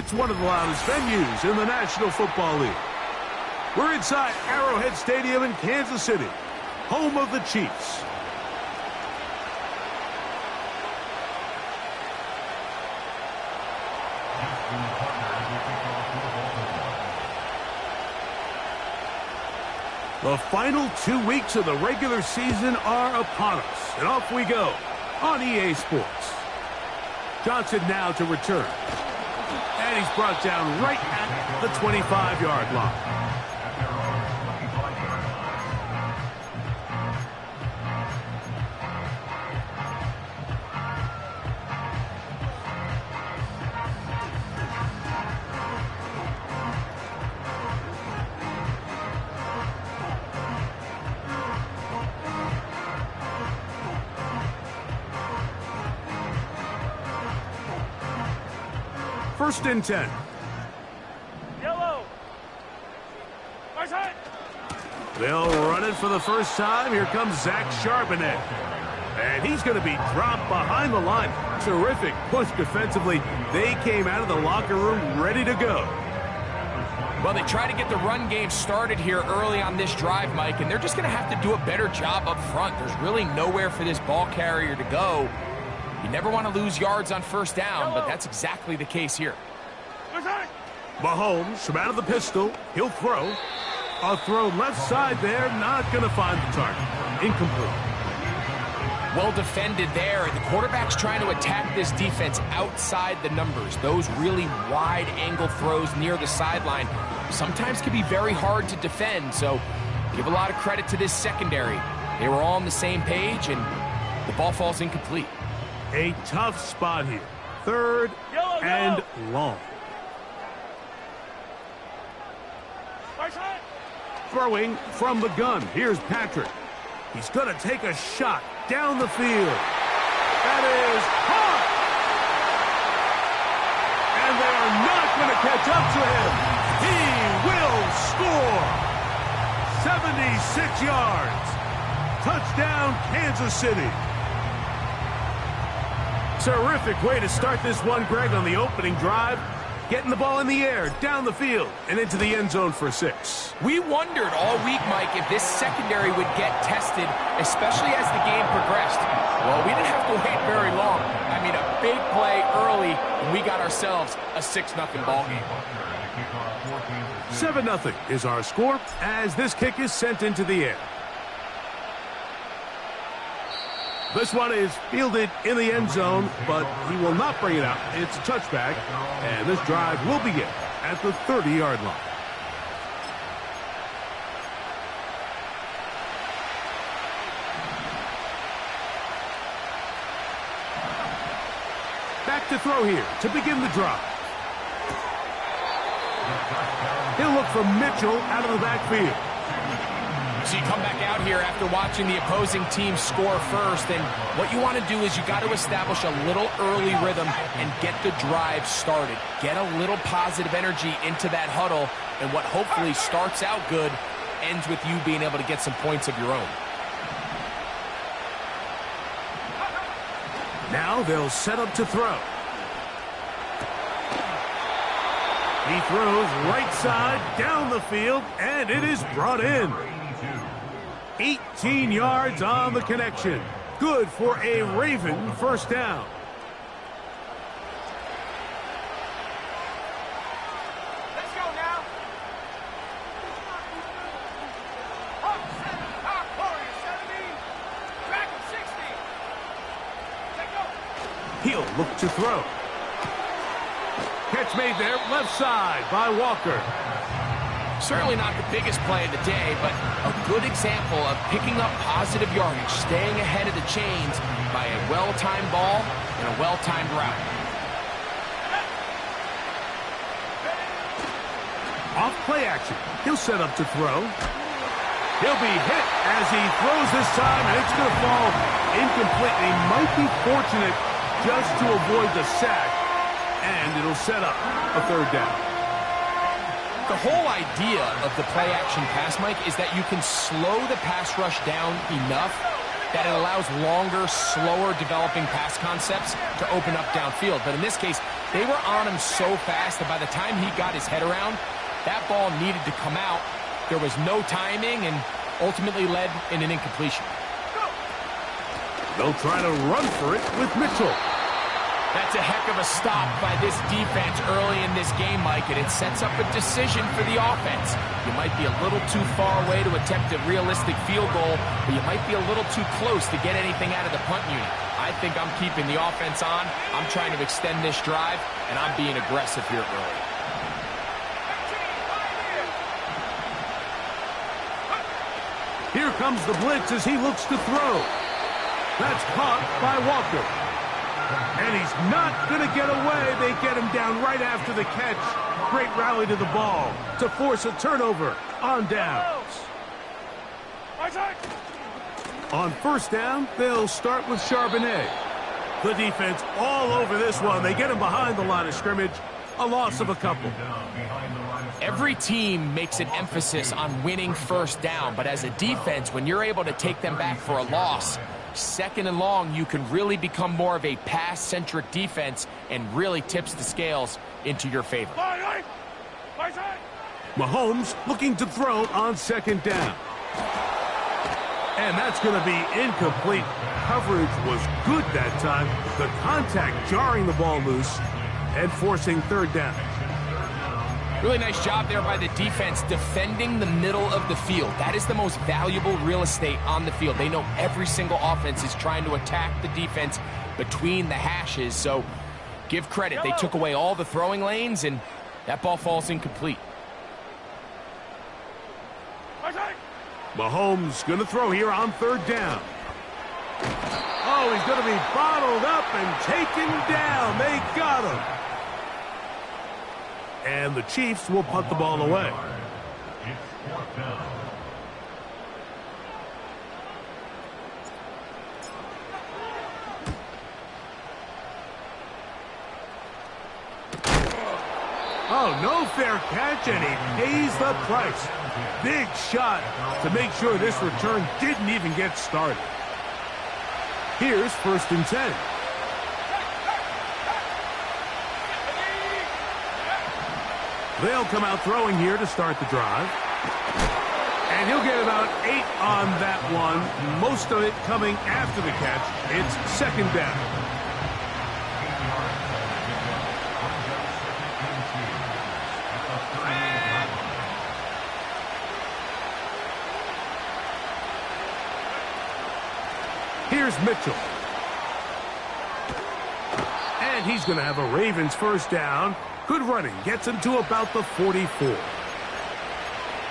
It's one of the loudest venues in the National Football League. We're inside Arrowhead Stadium in Kansas City, home of the Chiefs. The final 2 weeks of the regular season are upon us, and off we go on EA Sports. Johnson now to return. And he's brought down right at the 25-yard line. First and 10. Yellow. They'll run it for the first time. Here comes Zach Charbonnet. And he's going to be dropped behind the line. Terrific push defensively. They came out of the locker room ready to go. Well, they try to get the run game started here early on this drive, Mike, and they're just going to have to do a better job up front. There's really nowhere for this ball carrier to go. You never want to lose yards on first down, but that's exactly the case here. Mahomes from out of the pistol. He'll throw. A throw left side there. Not going to find the target. Incomplete. Well defended there, and the quarterback's trying to attack this defense outside the numbers. Those really wide angle throws near the sideline sometimes can be very hard to defend, so give a lot of credit to this secondary. They were all on the same page, and the ball falls incomplete. A tough spot here. Third and long. Throwing from the gun. Here's Patrick. He's going to take a shot down the field. That is hot. And they are not going to catch up to him. He will score. 76 yards. Touchdown, Kansas City. Terrific way to start this one, Greg, on the opening drive. Getting the ball in the air, down the field, and into the end zone for 6. We wondered all week, Mike, if this secondary would get tested, especially as the game progressed. Well, we didn't have to wait very long. I mean, a big play early, and we got ourselves a 6-0 ball game. 7-0 is our score as this kick is sent into the air. This one is fielded in the end zone, but he will not bring it out. It's a touchback, and this drive will begin at the 30-yard line. Back to throw here to begin the drive. He'll look for Mitchell out of the backfield. So you come back out here after watching the opposing team score first, and what you want to do is you got to establish a little early rhythm and get the drive started. Get a little positive energy into that huddle, and what hopefully starts out good ends with you being able to get some points of your own. Now they'll set up to throw. He throws right side down the field, and it is brought in. 18 yards on the connection. Good for a Raven first down. Let's go now. Back at 60. He'll look to throw. Catch made there, left side by Walker. Certainly not the biggest play of the day, but a good example of picking up positive yardage, staying ahead of the chains by a well-timed ball and a well-timed route. Off play action. He'll set up to throw. He'll be hit as he throws this time, and it's going to fall incomplete. He might be fortunate just to avoid the sack, and it'll set up a third down. The whole idea of the play-action pass, Mike, is that you can slow the pass rush down enough that it allows longer, slower developing pass concepts to open up downfield. But in this case, they were on him so fast that by the time he got his head around, that ball needed to come out. There was no timing and ultimately led in an incompletion. They'll try to run for it with Mitchell. That's a heck of a stop by this defense early in this game, Mike, and it sets up a decision for the offense. You might be a little too far away to attempt a realistic field goal, but you might be a little too close to get anything out of the punt unit. I think I'm keeping the offense on. I'm trying to extend this drive, and I'm being aggressive here early. Here comes the blitz as he looks to throw. That's caught by Walker. And he's not going to get away. They get him down right after the catch. Great rally to the ball to force a turnover on downs. On first down, they'll start with Charbonnet. The defense all over this one. They get him behind the line of scrimmage. A loss of a couple. Every team makes an emphasis on winning first down, but as a defense, when you're able to take them back for a loss, second and long, you can really become more of a pass-centric defense and really tips the scales into your favor. Mahomes looking to throw on second down. And that's going to be incomplete. Coverage was good that time. The contact jarring the ball loose and forcing third down. Really nice job there by the defense defending the middle of the field. That is the most valuable real estate on the field. They know every single offense is trying to attack the defense between the hashes. So give credit. They took away all the throwing lanes, and that ball falls incomplete. Mahomes going to throw here on third down. Oh, he's going to be bottled up and taken down. They got him. And the Chiefs will punt the ball away. Oh, no fair catch, and he pays the price. Big shot to make sure this return didn't even get started. Here's first and 10. They'll come out throwing here to start the drive. And he'll get about 8 on that one. Most of it coming after the catch. It's second down. Here's Mitchell. And he's going to have a Ravens first down. Good running. Gets him to about the 44.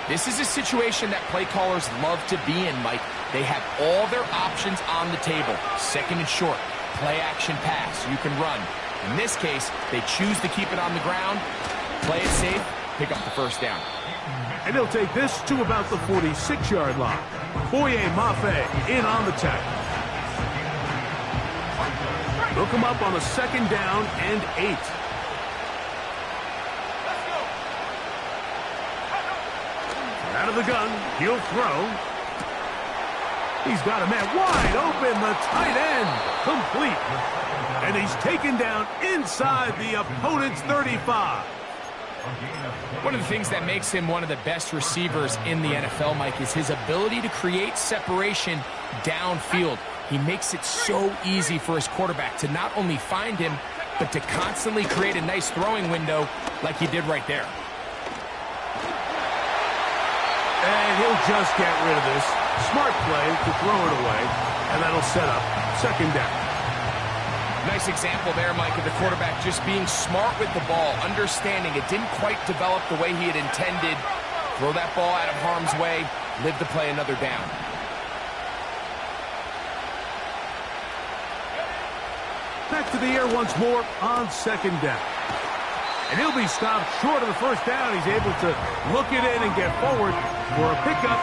This is a situation that play callers love to be in, Mike. They have all their options on the table. Second and short, play action pass. You can run. In this case, they choose to keep it on the ground, play it safe, pick up the first down. And he'll take this to about the 46-yard line. Boye Mafe in on the tackle. They'll come up on a second down and 8. Out of the gun, he'll throw. He's got a man wide open, the tight end, complete. And he's taken down inside the opponent's 35. One of the things that makes him one of the best receivers in the NFL, Mike, is his ability to create separation downfield. He makes it so easy for his quarterback to not only find him, but to constantly create a nice throwing window like he did right there. And he'll just get rid of this. Smart play to throw it away, and that'll set up second down. Nice example there, Mike, of the quarterback just being smart with the ball, understanding it didn't quite develop the way he had intended. Throw that ball out of harm's way, live to play another down. Back to the air once more on second down. And he'll be stopped short of the first down. He's able to look it in and get forward for a pickup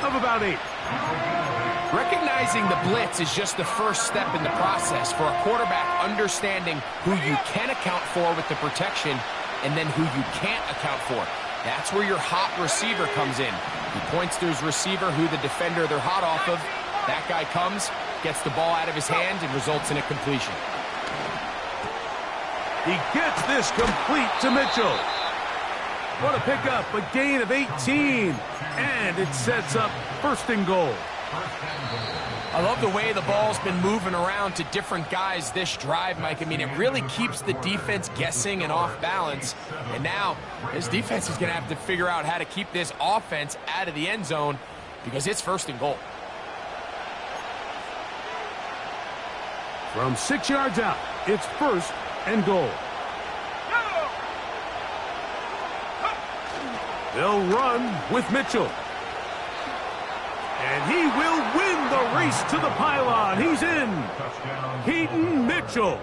of about 8. Recognizing the blitz is just the first step in the process for a quarterback understanding who you can account for with the protection and then who you can't account for. That's where your hot receiver comes in. He points to his receiver who the defender they're hot off of. That guy comes, gets the ball out of his hand, and results in a completion. He gets this complete to Mitchell. What a pickup, a gain of 18. And it sets up 1st and goal. I love the way the ball's been moving around to different guys this drive, Mike. I mean, it really keeps the defense guessing and off balance. And now, this defense is going to have to figure out how to keep this offense out of the end zone because it's 1st and goal. From 6 yards out, it's 1st and goal. They'll run with Mitchell. And he will win the race to the pylon. He's in. Keaton Mitchell.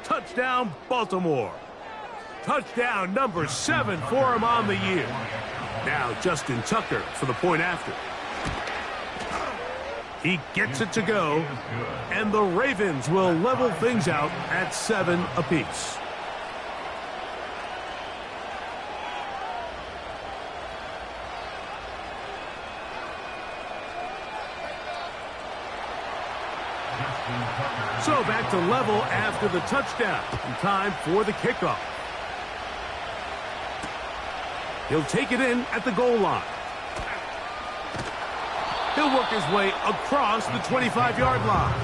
Touchdown, Baltimore. Touchdown number 7 for him on the year. Now Justin Tucker for the point after. He gets it to go. And the Ravens will level things out at 7 apiece. So back to level after the touchdown. And time for the kickoff. He'll take it in at the goal line. He'll work his way across the 25-yard line.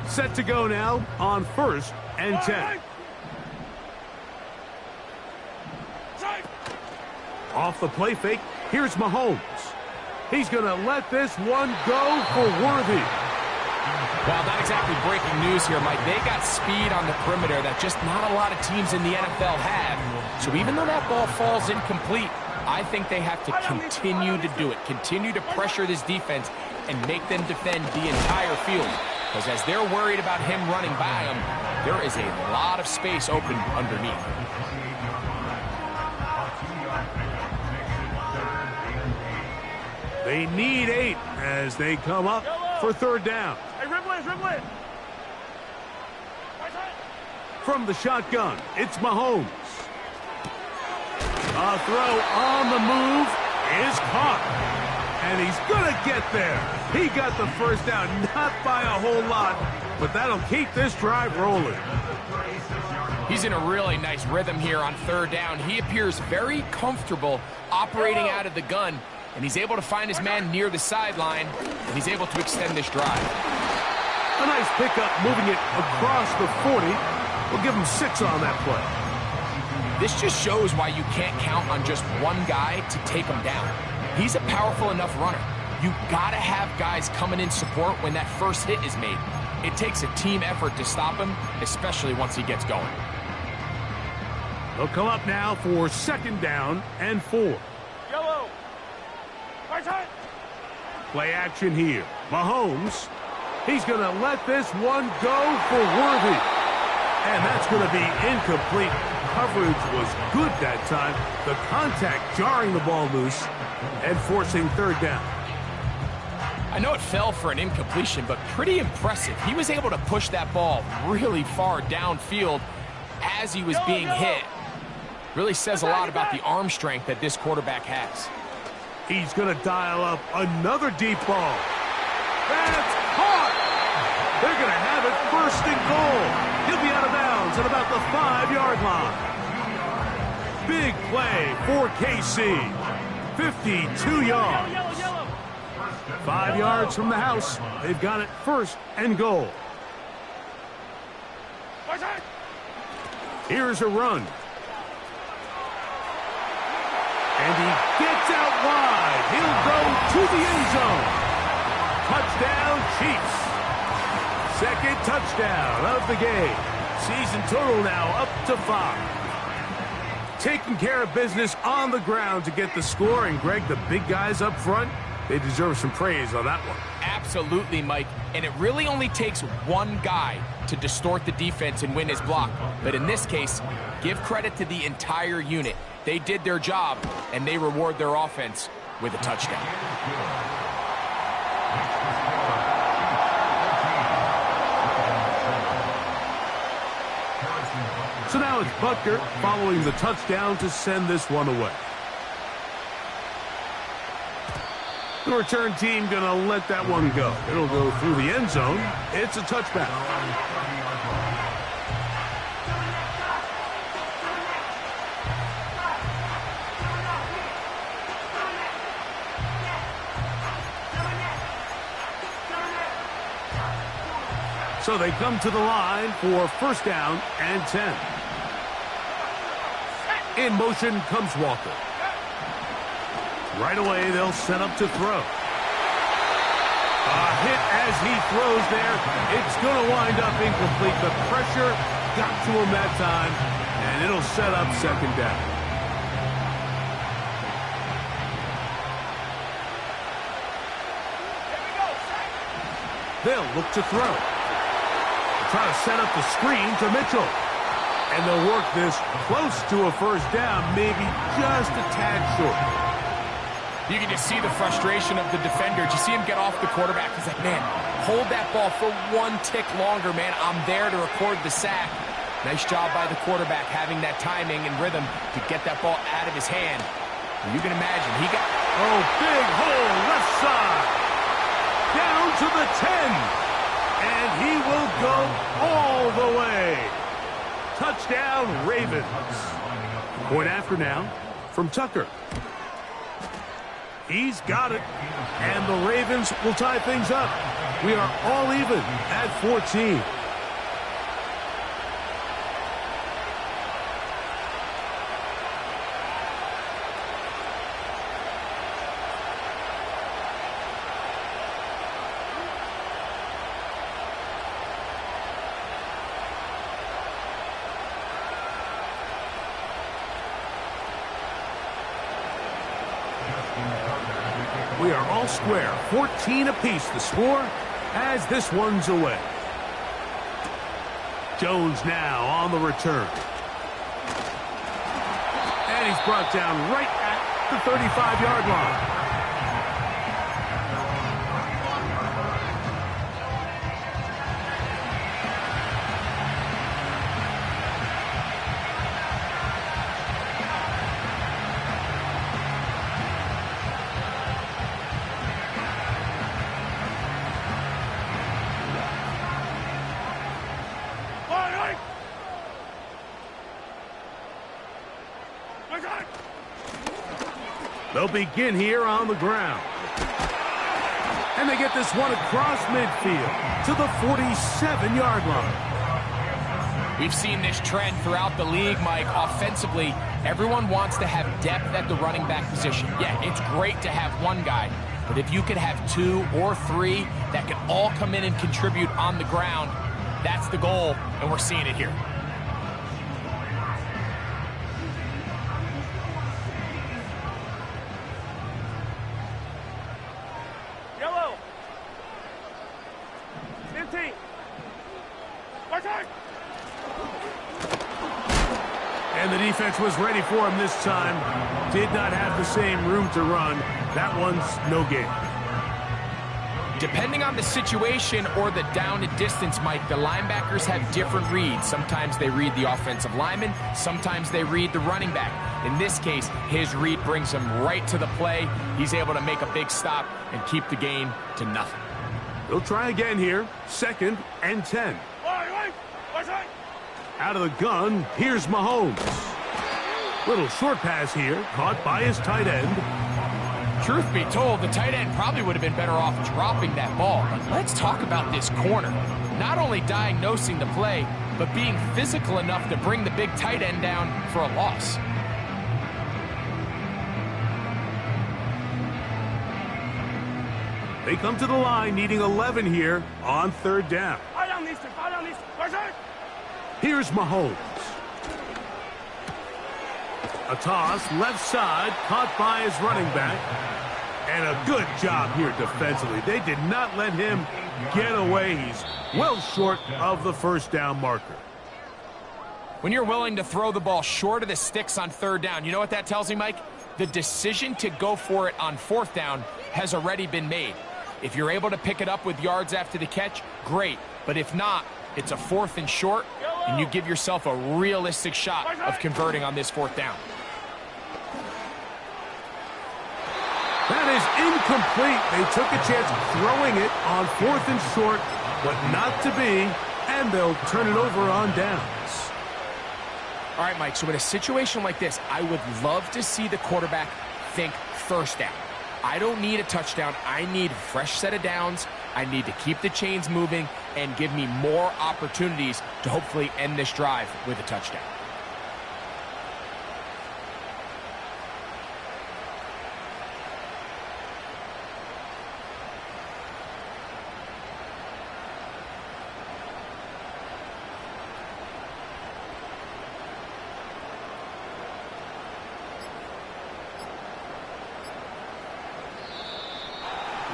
Set to go now on 1st and 10. Off the play fake, here's Mahomes. He's going to let this one go for Worthy. Well, not exactly breaking news here, Mike. They got speed on the perimeter that just not a lot of teams in the NFL have. So even though that ball falls incomplete, I think they have to continue to do it. Continue to pressure this defense and make them defend the entire field. Because as they're worried about him running by them, there is a lot of space open underneath. They need 8 as they come up for 3rd down. Hey, Ribley. From the shotgun, it's Mahomes. A throw on the move is caught. And he's going to get there. He got the 1st down, not by a whole lot, but that'll keep this drive rolling. He's in a really nice rhythm here on 3rd down. He appears very comfortable operating out of the gun. And he's able to find his man near the sideline, and he's able to extend this drive. A nice pickup moving it across the 40. We'll give him 6 on that play. This just shows why you can't count on just one guy to take him down. He's a powerful enough runner. You got to have guys coming in support when that first hit is made. It takes a team effort to stop him, especially once he gets going. They'll come up now for 2nd down and 4. Yellow. Play action here. Mahomes. He's going to let this one go for Worthy. And that's going to be incomplete. Coverage was good that time. The contact jarring the ball loose and forcing 3rd down. I know it fell for an incompletion, but pretty impressive. He was able to push that ball really far downfield as he was being hit. Really says a lot about the arm strength that this quarterback has. He's going to dial up another deep ball. That's caught! They're going to have it 1st and goal. He'll be out of bounds at about the 5-yard line. Big play for KC. 52 yards. 5 yards from the house. They've got it 1st and goal. Here's a run. And he gets out wide. He'll go to the end zone. Touchdown, Chiefs. 2nd touchdown of the game. Season total now up to 5. Taking care of business on the ground to get the score. And, Greg, the big guys up front, they deserve some praise on that one. Absolutely, Mike. And it really only takes one guy to distort the defense and win his block. But in this case, give credit to the entire unit. They did their job, and they reward their offense with a touchdown. So now it's Butker following the touchdown to send this one away. The return team going to let that one go. It'll go through the end zone. It's a touchback. So they come to the line for first down and 10. In motion comes Walker. Right away, they'll set up to throw. A hit as he throws there. It's going to wind up incomplete. The pressure got to him that time, and it'll set up second down. They'll look to throw. Try to set up the screen to Mitchell. And they'll work this close to a first down, maybe just a tad short. You can just see the frustration of the defender. Did you see him get off the quarterback? He's like, man, hold that ball for one tick longer, man. I'm there to record the sack. Nice job by the quarterback having that timing and rhythm to get that ball out of his hand. And you can imagine, he got... Oh, big hole, left side. Down to the 10. And he will go all the way. Touchdown, Ravens. Point after now from Tucker. He's got it. And the Ravens will tie things up. We are all even at 14. We are all square, 14 apiece the score as this one's away. Jones now on the return. And he's brought down right at the 35-yard line. They'll begin here on the ground. And they get this one across midfield to the 47-yard line. We've seen this trend throughout the league, Mike. Offensively, everyone wants to have depth at the running back position. Yeah, it's great to have one guy, but if you could have two or three that can all come in and contribute on the ground, that's the goal, and we're seeing it here. And the defense was ready for him this time. Did not have the same room to run. That one's no gain. Depending on the situation or the down and distance, Mike, the linebackers have different reads. Sometimes they read the offensive lineman. Sometimes they read the running back. In this case, his read brings him right to the play. He's able to make a big stop and keep the gain to nothing. They'll try again here. 2nd and 10. Out of the gun, here's Mahomes. Little short pass here, caught by his tight end. Truth be told, the tight end probably would have been better off dropping that ball. But let's talk about this corner. Not only diagnosing the play, but being physical enough to bring the big tight end down for a loss. They come to the line needing 11 here on 3rd down. Here's Mahomes. A toss, left side, caught by his running back. And a good job here defensively. They did not let him get away. He's well short of the first down marker. When you're willing to throw the ball short of the sticks on 3rd down, you know what that tells me, Mike? The decision to go for it on 4th down has already been made. If you're able to pick it up with yards after the catch, great. But if not, it's a 4th and short. and you give yourself a realistic shot of converting on this 4th down. That is incomplete. They took a chance throwing it on 4th and short, but not to be, and they'll turn it over on downs. All right, Mike, so in a situation like this, I would love to see the quarterback think 1st down. I don't need a touchdown. I need a fresh set of downs. I need to keep the chains moving and give me more opportunities to hopefully end this drive with a touchdown.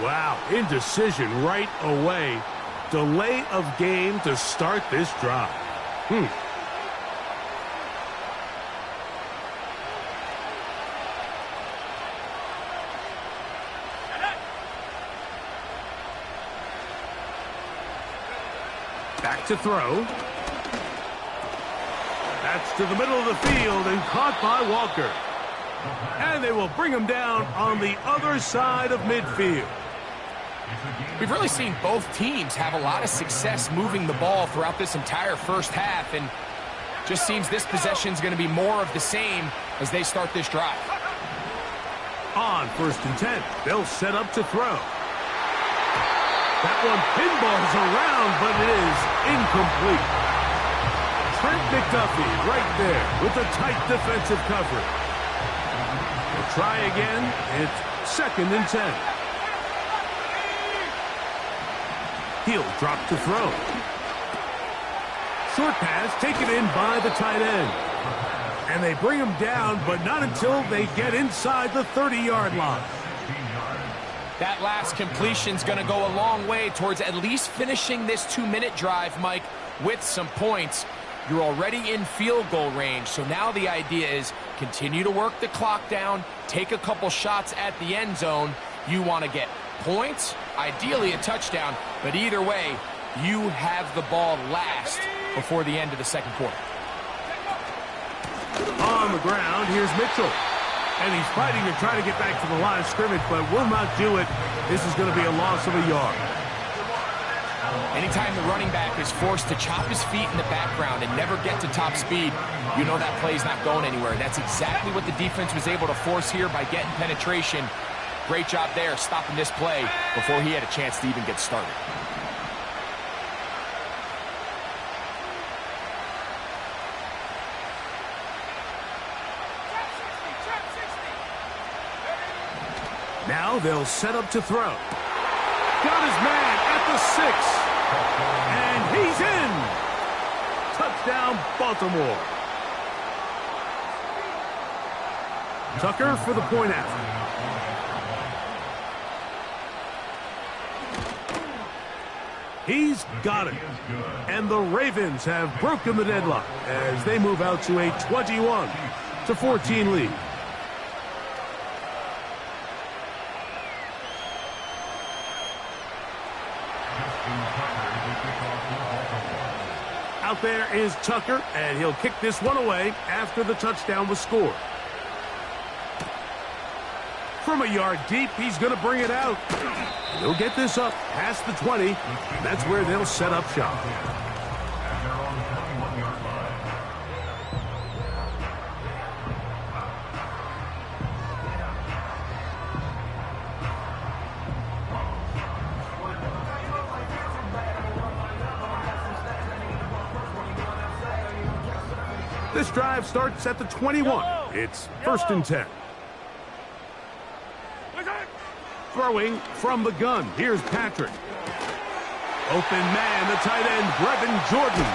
Wow, indecision right away. Delay of game to start this drive. Back to throw. That's to the middle of the field and caught by Walker. And they will bring him down on the other side of midfield. We've really seen both teams have a lot of success moving the ball throughout this entire 1st half, and just seems this possession is going to be more of the same as they start this drive. On 1st and 10, they'll set up to throw. That one pinballs around, but it is incomplete. Trent McDuffie right there with the tight defensive coverage. They'll try again. It's 2nd and 10. He'll drop to throw. Short pass taken in by the tight end. And they bring him down, but not until they get inside the 30-yard line. That last completion's going to go a long way towards at least finishing this 2-minute drive, Mike, with some points. You're already in field goal range, so now the idea is continue to work the clock down, take a couple shots at the end zone. You want to get points, ideally a touchdown, but either way, you have the ball last before the end of the 2nd quarter. On the ground, here's Mitchell. And he's fighting to try to get back to the line of scrimmage, but will not do it. This is going to be a loss of a yard. Anytime the running back is forced to chop his feet in the background and never get to top speed, you know that play's not going anywhere. That's exactly what the defense was able to force here by getting penetration. Great job there stopping this play before he had a chance to even get started. Now they'll set up to throw. Got his man at the 6. And he's in. Touchdown, Baltimore. Tucker for the point after. He's got it. And the Ravens have broken the deadlock as they move out to a 21-14 lead. Out there is Tucker, and he'll kick this one away after the touchdown was scored. From a yard deep, he's going to bring it out. He'll get this up past the 20. That's where they'll set up shop. This drive starts at the 21. It's 1st and 10. Throwing from the gun. Here's Patrick. Open man, the tight end, Brevin Jordan.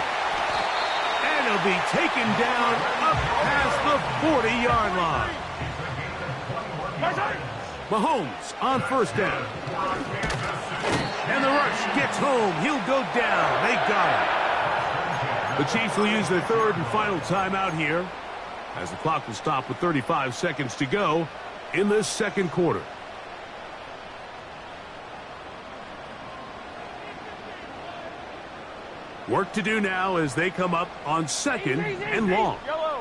And he'll be taken down up past the 40-yard line. Mahomes on 1st down. And the rush gets home. He'll go down. They got him. The Chiefs will use their 3rd and final timeout here as the clock will stop with 35 seconds to go in this 2nd quarter. Work to do now as they come up on second and long. Yellow.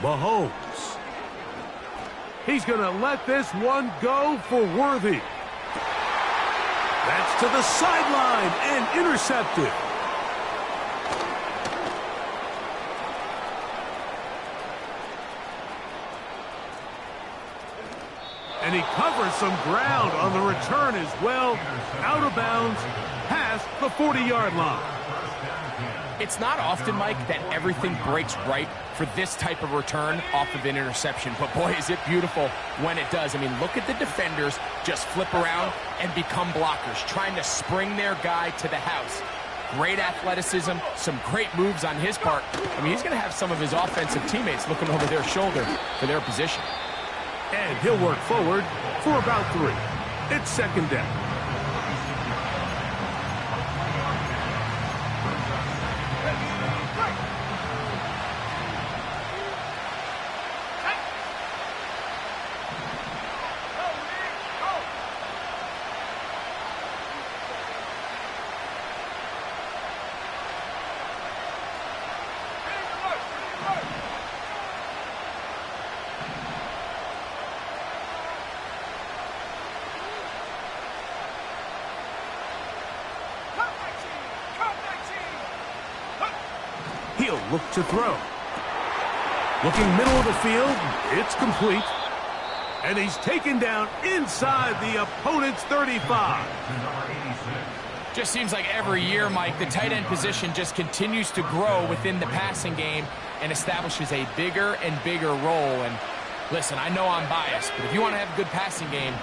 Mahomes. He's going to let this one go for Worthy. That's to the sideline and intercepted. And he covers some ground on the return as well. Out of bounds, past the 40-yard line. It's not often, Mike, that everything breaks right for this type of return off of an interception. But, boy, is it beautiful when it does. I mean, look at the defenders just flip around and become blockers, trying to spring their guy to the house. Great athleticism, some great moves on his part. I mean, he's going to have some of his offensive teammates looking over their shoulder for their position. And he'll work forward for about 3. It's second down. He'll look to throw. Looking middle of the field, it's complete. And he's taken down inside the opponent's 35. Just seems like every year, Mike, the tight end position just continues to grow within the passing game and establishes a bigger and bigger role. And listen, I know I'm biased, but if you want to have a good passing game,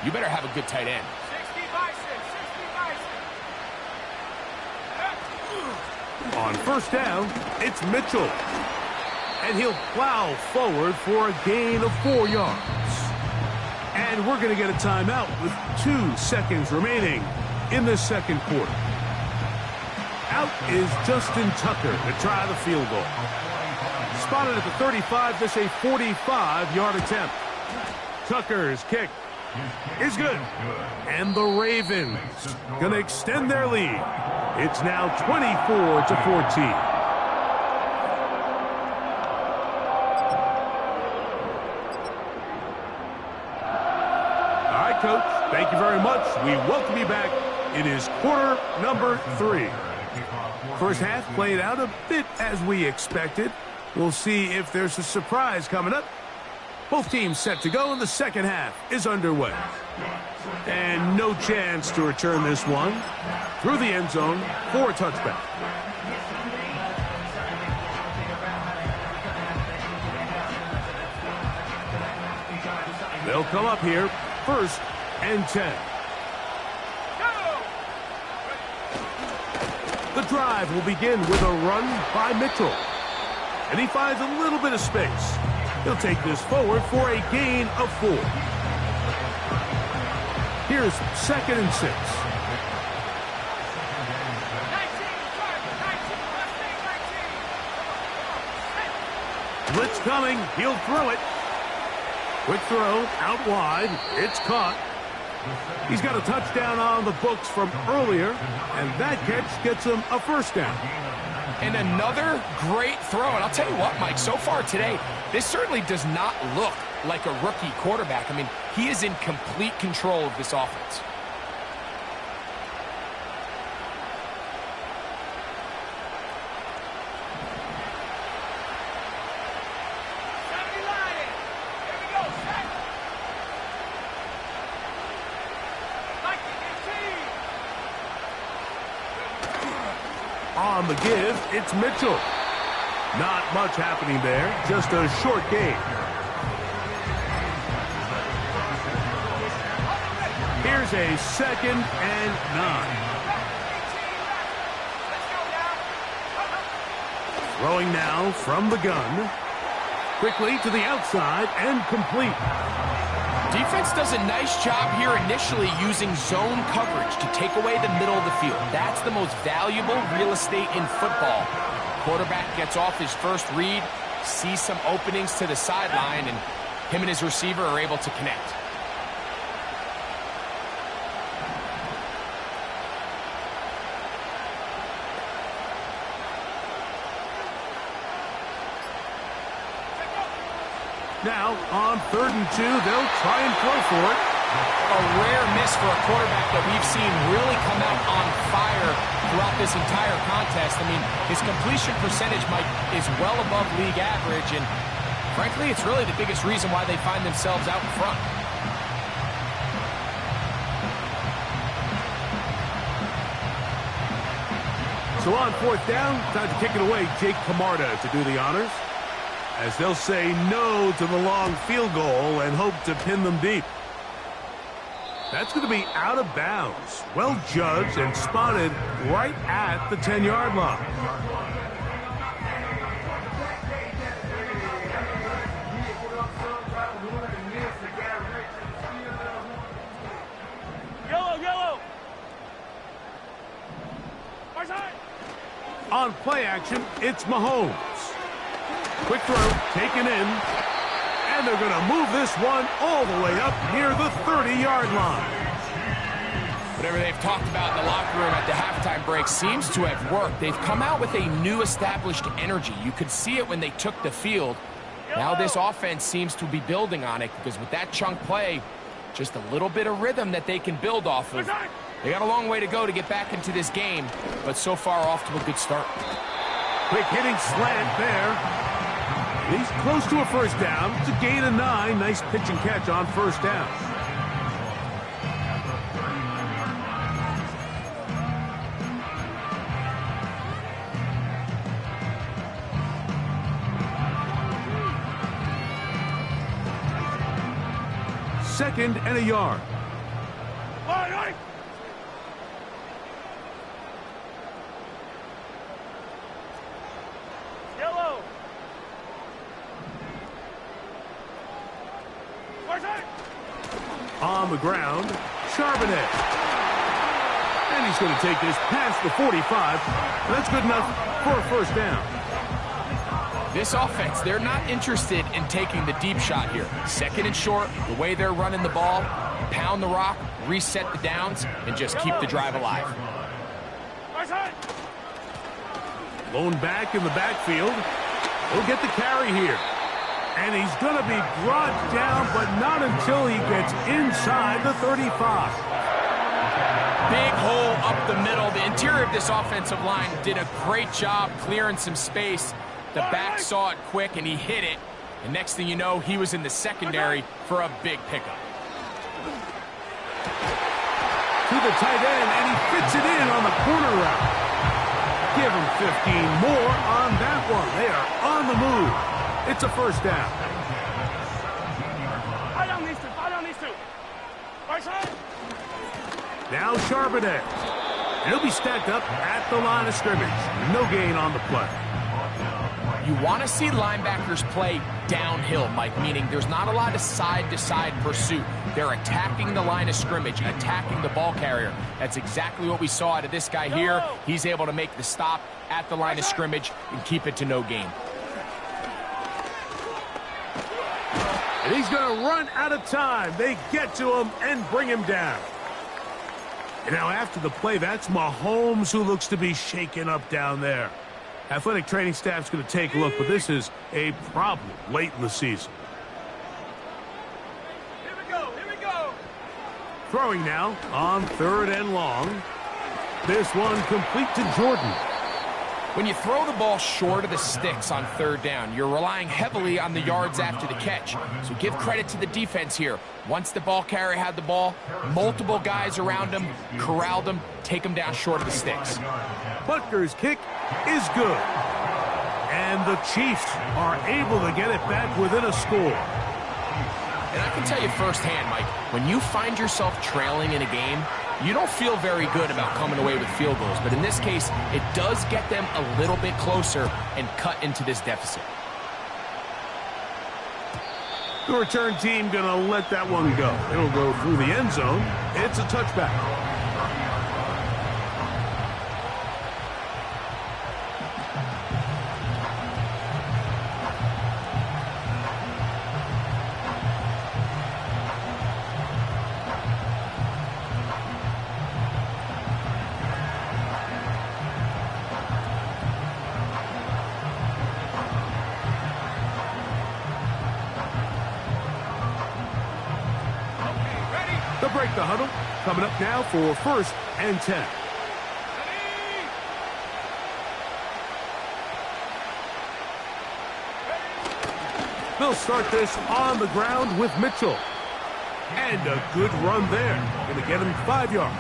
you better have a good tight end. 60 bison, 60 bison. On first down, it's Mitchell. And he'll plow forward for a gain of 4 yards. And we're going to get a timeout with 2 seconds remaining in the second quarter. Out is Justin Tucker to try the field goal. Spotted at the 35, this a 45-yard attempt. Tucker's kick is good. And the Ravens going to extend their lead. It's now 24-14. Coach, thank you very much. We welcome you back. It is quarter number 3. First half played out a bit as we expected. We'll see if there's a surprise coming up. Both teams set to go, and the second half is underway. And no chance to return this one through the end zone for a touchback. They'll come up here first and 10. The drive will begin with a run by Mitchell. And he finds a little bit of space. He'll take this forward for a gain of 4. Here's second and 6. Blitz coming. He'll throw it. Quick throw out wide. It's caught. He's got a touchdown on the books from earlier, and that catch gets him a first down. And another great throw. And I'll tell you what, Mike, so far today, this certainly does not look like a rookie quarterback. I mean, he is in complete control of this offense. On the give, it's Mitchell. Not much happening there, just a short gain. Here's a second and 9. Throwing now from the gun. Quickly to the outside and complete. Defense does a nice job here initially using zone coverage to take away the middle of the field. That's the most valuable real estate in football. Quarterback gets off his first read, sees some openings to the sideline, and him and his receiver are able to connect. Now, on 3rd and 2, they'll try and throw for it. A rare miss for a quarterback that we've seen really come out on fire throughout this entire contest. I mean, his completion percentage is well above league average, and frankly, it's really the biggest reason why they find themselves out in front. So on 4th down, time to kick it away. Jake Camarda to do the honors, as they'll say no to the long field goal and hope to pin them deep. That's going to be out of bounds. Well judged and spotted right at the 10-yard line. Yellow. On play action, it's Mahomes. Quick throw, taken in. And they're going to move this one all the way up near the 30-yard line. Whatever they've talked about in the locker room at the halftime break seems to have worked. They've come out with a new established energy. You could see it when they took the field. Now this offense seems to be building on it, because with that chunk play, just a little bit of rhythm that they can build off of. They got a long way to go to get back into this game, but so far off to a good start. Quick hitting slant there. He's close to a 1st down. It's a gain of 9. Nice pitch and catch on 1st down. Second and a yard. Yellow. On the ground, Charbonnet. And he's going to take this past the 45. That's good enough for a 1st down. This offense, they're not interested in taking the deep shot here. 2nd and short, the way they're running the ball, pound the rock, reset the downs, and just keep the drive alive. Lone back in the backfield. He'll get the carry here. And he's going to be brought down, but not until he gets inside the 35. Big hole up the middle. The interior of this offensive line did a great job clearing some space. The back saw it quick, and he hit it. And next thing you know, he was in the secondary for a big pickup. To the tight end, and he fits it in on the corner route. Give him 15 more on that one. They are on the move. It's a 1st down. I don't need to. Right side. Now Charbonnet. And he'll be stacked up at the line of scrimmage. No gain on the play. You want to see linebackers play downhill, Mike, meaning there's not a lot of side-to-side pursuit. They're attacking the line of scrimmage, attacking the ball carrier. That's exactly what we saw out of this guy here. He's able to make the stop at the line of scrimmage and keep it to no gain. And he's going to run out of time. They get to him and bring him down. And now after the play, that's Mahomes who looks to be shaken up down there. Athletic training staff's going to take a look, but this is a problem late in the season. Here we go. Throwing now on 3rd and long. This one complete to Jordan. When you throw the ball short of the sticks on 3rd down, you're relying heavily on the yards after the catch. So give credit to the defense here. Once the ball carrier had the ball, multiple guys around him, corralled him, take him down short of the sticks. Butker's kick is good. And the Chiefs are able to get it back within a score. And I can tell you firsthand, Mike, when you find yourself trailing in a game, you don't feel very good about coming away with field goals. But in this case, it does get them a little bit closer and cut into this deficit. The return team going to let that one go. It'll go through the end zone. It's a touchback. break the huddle. Coming up now for 1st and 10. They'll start this on the ground with Mitchell. And a good run there. Going to get him 5 yards.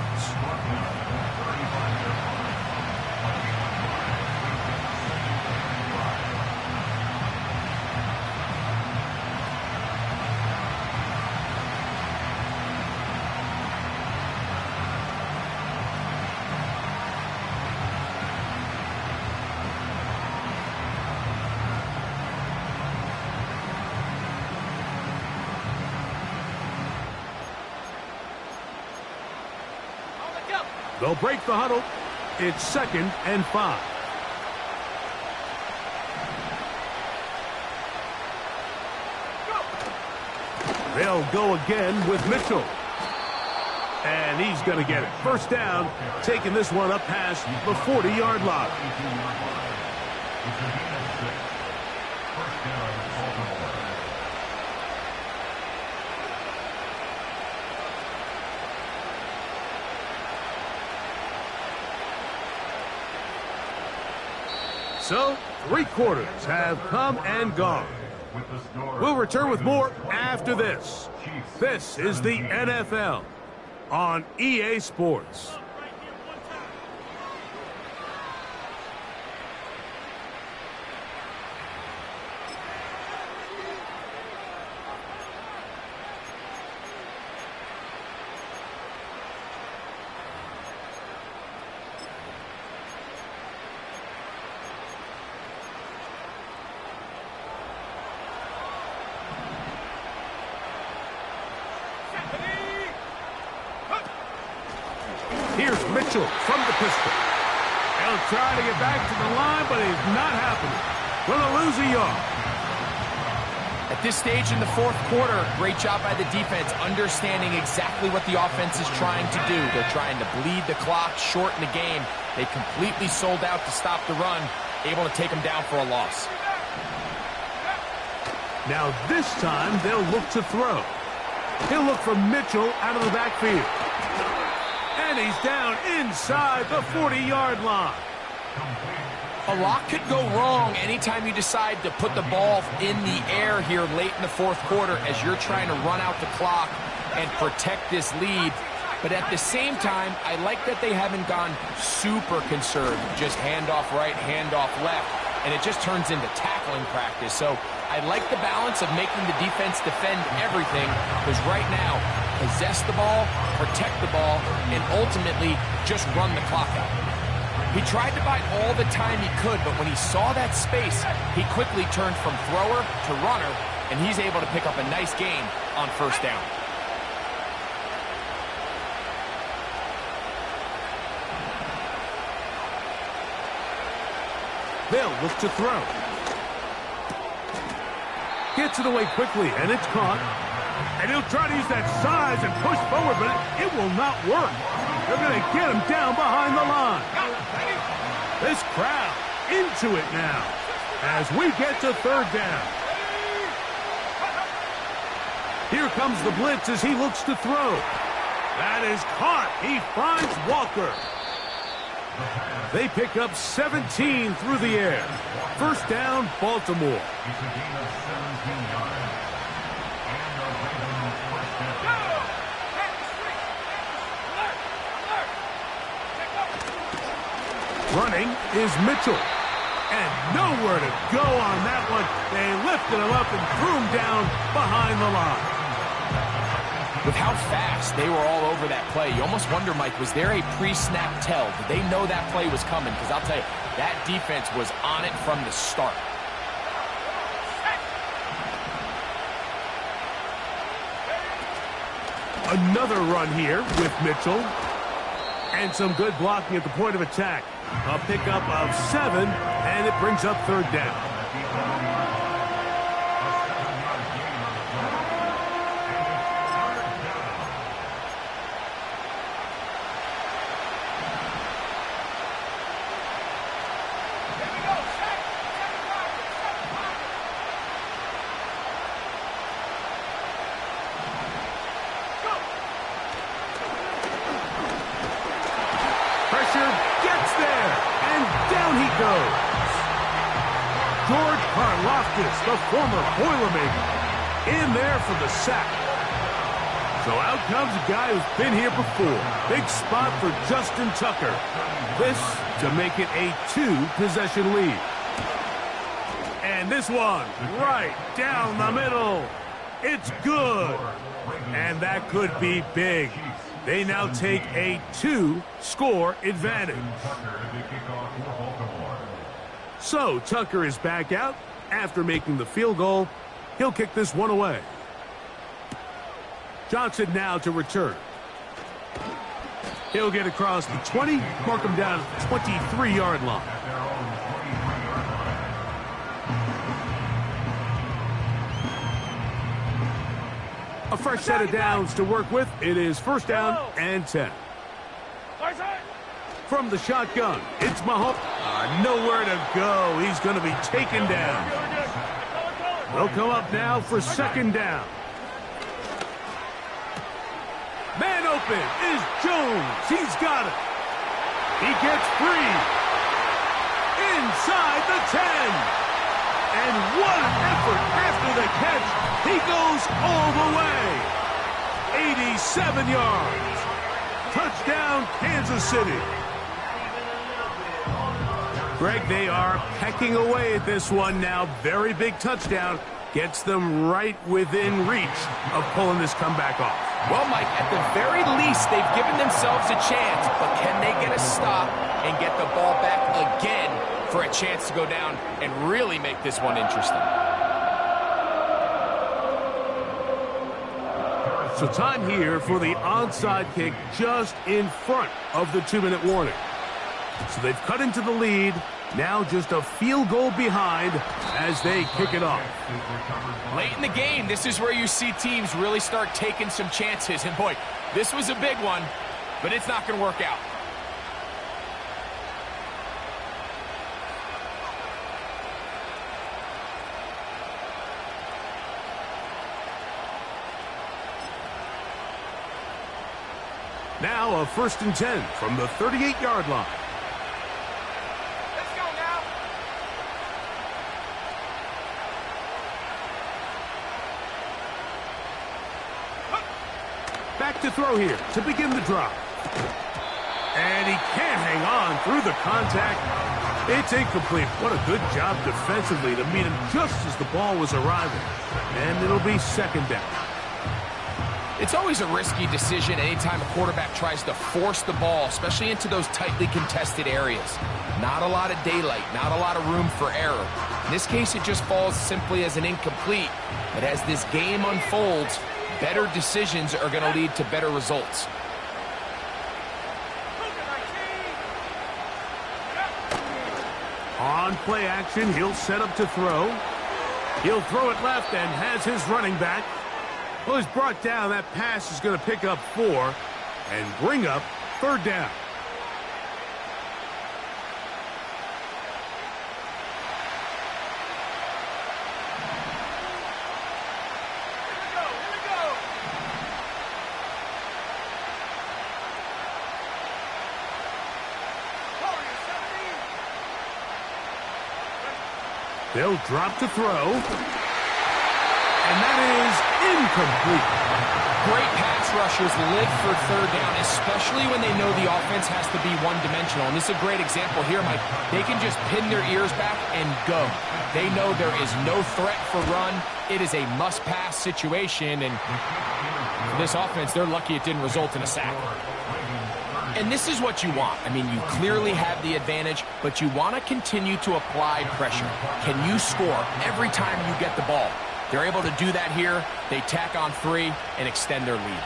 They'll break the huddle. It's 2nd and 5. They'll go again with Mitchell. And he's going to get it. 1st down, taking this one up past the 40-yard line. So, 3 quarters have come and gone. We'll return with more after this. This is the NFL on EA Sports. Here's Mitchell from the pistol. He'll try to get back to the line, but it's not happening. Going to lose a yard. At this stage in the 4th quarter, great job by the defense, understanding exactly what the offense is trying to do. They're trying to bleed the clock, shorten the game. They completely sold out to stop the run, able to take them down for a loss. Now this time, they'll look to throw. He'll look for Mitchell out of the backfield. And he's down inside the 40-yard line. A lot could go wrong anytime you decide to put the ball in the air here late in the 4th quarter as you're trying to run out the clock and protect this lead. But at the same time, I like that they haven't gone super conservative. Just handoff right, handoff left, and it just turns into tackling practice. So I like the balance of making the defense defend everything, because right now, possess the ball, protect the ball, and ultimately just run the clock out. He tried to buy all the time he could, but when he saw that space, he quickly turned from thrower to runner, and he's able to pick up a nice gain on 1st down. They'll look to throw. Gets it away quickly, and it's caught. And he'll try to use that size and push forward, but it will not work. They're going to get him down behind the line. This crowd into it now as we get to 3rd down. Here comes the blitz as he looks to throw. That is caught. He finds Walker. They pick up 17 through the air. 1st down, Baltimore. Running is Mitchell. And nowhere to go on that one. They lifted him up and threw him down behind the line. With how fast they were all over that play, you almost wonder, Mike, was there a pre-snap tell? Did they know that play was coming? Because I'll tell you, that defense was on it from the start. Another run here with Mitchell. And some good blocking at the point of attack. A pickup of 7, and it brings up 3rd down. Justice, the former Boilermaker, in there for the sack. So out comes a guy who's been here before. Big spot for Justin Tucker. This to make it a 2-possession lead. And this one right down the middle. It's good. And that could be big. They now take a 2-score advantage. So Tucker is back out after making the field goal. He'll kick this one away. Johnson now to return. He'll get across the 20, mark him down at the 23-yard line. A fresh set of downs to work with. It is first down and 10. From the shotgun, it's Mahomes. Nowhere to go. He's going to be taken down. They'll come up now for second down. Man open is Jones. He's got it. He gets free. Inside the 10. And what an effort after the catch. He goes all the way. 87 yards. Touchdown, Kansas City. Greg, they are pecking away at this one now. Very big touchdown. Gets them right within reach of pulling this comeback off. Well, Mike, at the very least, they've given themselves a chance, but can they get a stop and get the ball back again for a chance to go down and really make this one interesting? So time here for the onside kick just in front of the 2-minute warning. So they've cut into the lead. Now just a field goal behind as they kick it off. Late in the game, this is where you see teams really start taking some chances. And boy, this was a big one, but it's not going to work out. Now a 1st and 10 from the 38-yard line. Back to throw here to begin the drive. And he can't hang on through the contact. It's incomplete. What a good job defensively to meet him just as the ball was arriving. And it'll be second down. It's always a risky decision anytime a quarterback tries to force the ball, especially into those tightly contested areas. Not a lot of daylight, not a lot of room for error. In this case, it just falls simply as an incomplete. But as this game unfolds, better decisions are going to lead to better results. On play action, he'll set up to throw. He'll throw it left and has his running back. Well, he's brought down. That pass is going to pick up 4 and bring up third down. They'll drop to throw. And that is incomplete. Great pass rushers live for third down, especially when they know the offense has to be one-dimensional. And this is a great example here, Mike. They can just pin their ears back and go. They know there is no threat for run. It is a must-pass situation. And for this offense, they're lucky it didn't result in a sack. And this is what you want. I mean, you clearly have the advantage, but you want to continue to apply pressure. Can you score every time you get the ball? They're able to do that here. They tack on 3 and extend their lead.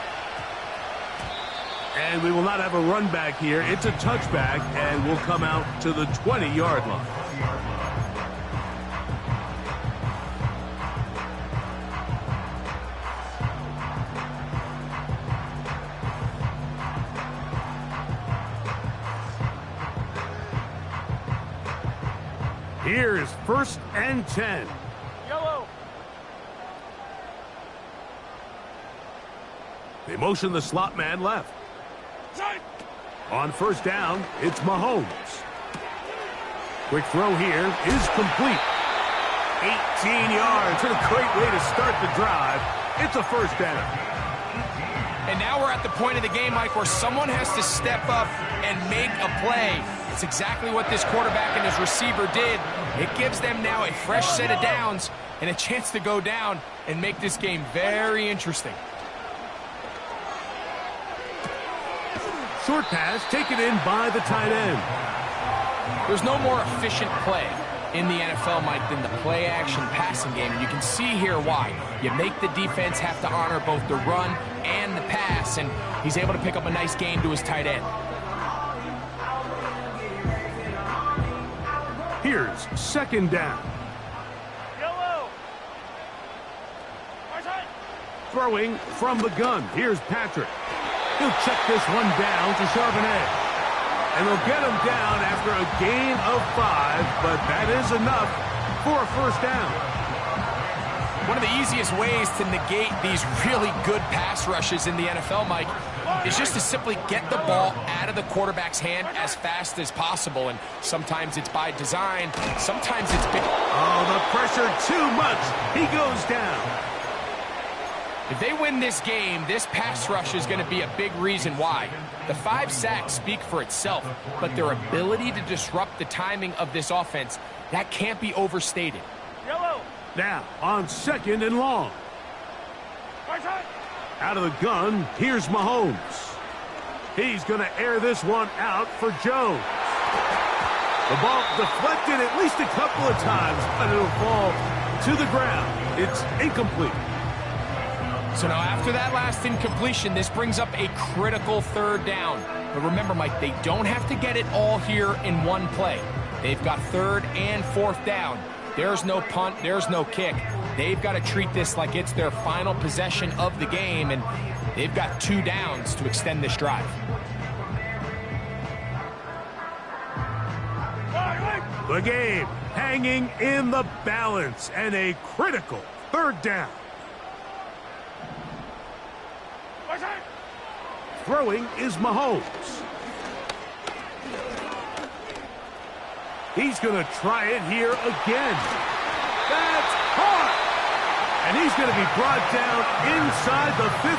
And we will not have a run back here. It's a touchback, and we'll come out to the 20-yard line. Here is 1st and 10. Yellow. They motion the slot man left. Tight. On first down, it's Mahomes. Quick throw here is complete. 18 yards. What a great way to start the drive. It's a first down. And now we're at the point of the game, Mike, where someone has to step up and make a play. It's exactly what this quarterback and his receiver did. It gives them now a fresh set of downs and a chance to go down and make this game very interesting. Short pass taken in by the tight end. There's no more efficient play in the NFL, Mike, than the play-action passing game. And you can see here why. You make the defense have to honor both the run and the pass, and he's able to pick up a nice gain to his tight end. Here's second down. Yellow. Throwing from the gun. Here's Patrick. He'll check this one down to Charbonnet. And they'll get him down after a gain of 5, but that is enough for a first down. One of the easiest ways to negate these really good pass rushes in the NFL, Mike, is just to simply get the ball out of the quarterback's hand as fast as possible. And sometimes it's by design, sometimes it's big. Oh, the pressure too much. He goes down. If they win this game, this pass rush is going to be a big reason why. The 5 sacks speak for itself, but their ability to disrupt the timing of this offense, that can't be overstated. Yellow. Now, on second and long. Out of the gun, here's Mahomes. He's going to air this one out for Jones. The ball deflected at least a couple of times, but it'll fall to the ground. It's incomplete. So now after that last incompletion, this brings up a critical third down. But remember, Mike, they don't have to get it all here in one play. They've got third and fourth down. There's no punt, there's no kick. They've got to treat this like it's their final possession of the game, and they've got 2 downs to extend this drive. The game hanging in the balance, and a critical third down. Throwing is Mahomes. He's going to try it here again. That's caught! And he's going to be brought down inside the 15.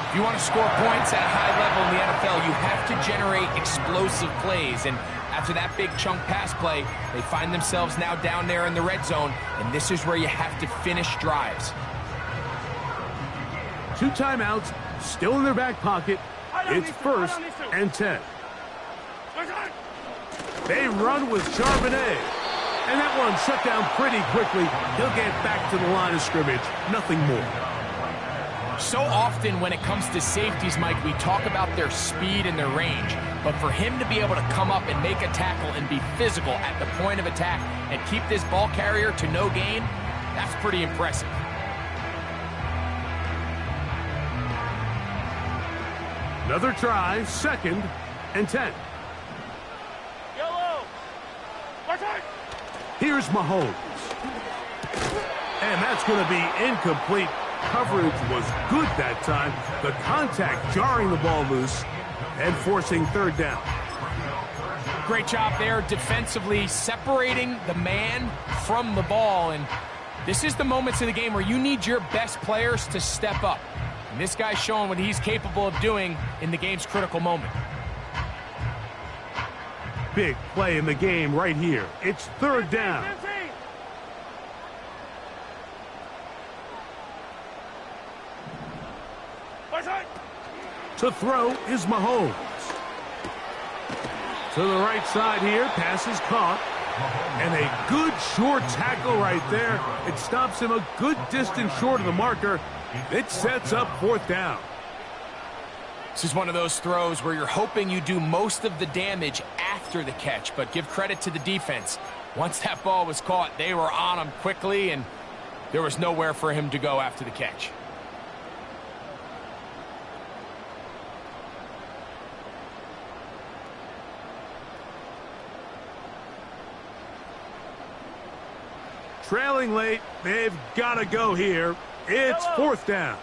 If you want to score points at a high level in the NFL, you have to generate explosive plays. And after that big chunk pass play, they find themselves now down there in the red zone. And this is where you have to finish drives. 2 timeouts still in their back pocket. It's first and 10. They run with Charbonnet. And that one shut down pretty quickly. He'll get back to the line of scrimmage. Nothing more. So often when it comes to safeties, Mike, we talk about their speed and their range. But for him to be able to come up and make a tackle and be physical at the point of attack and keep this ball carrier to no gain, that's pretty impressive. Another try, second and 10. Yellow. Here's Mahomes. And that's going to be incomplete. Coverage was good that time. The contact jarring the ball loose and forcing third down. Great job there defensively, separating the man from the ball. And this is the moments of the game where you need your best players to step up. And this guy's showing what he's capable of doing in the game's critical moment. Big play in the game right here. It's third down. To throw is Mahomes. To the right side here, pass is caught. And a good short tackle right there. It stops him a good distance short of the marker. It sets up fourth down. This is one of those throws where you're hoping you do most of the damage after the catch, but give credit to the defense. Once that ball was caught, they were on him quickly, and there was nowhere for him to go after the catch. Trailing late, they've got to go here. It's fourth down.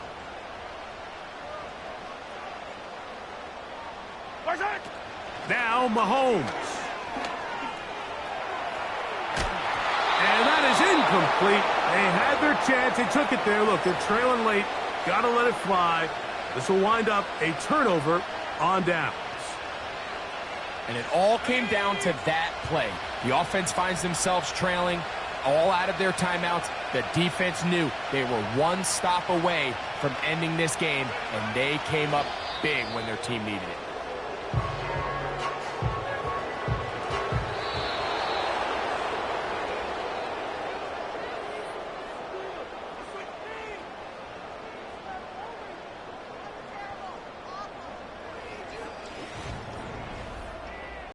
Now Mahomes. And that is incomplete. They had their chance. They took it there. Look, they're trailing late. Got to let it fly. This will wind up a turnover on downs. And it all came down to that play. The offense finds themselves trailing, all out of their timeouts. The defense knew they were one stop away from ending this game, and they came up big when their team needed it.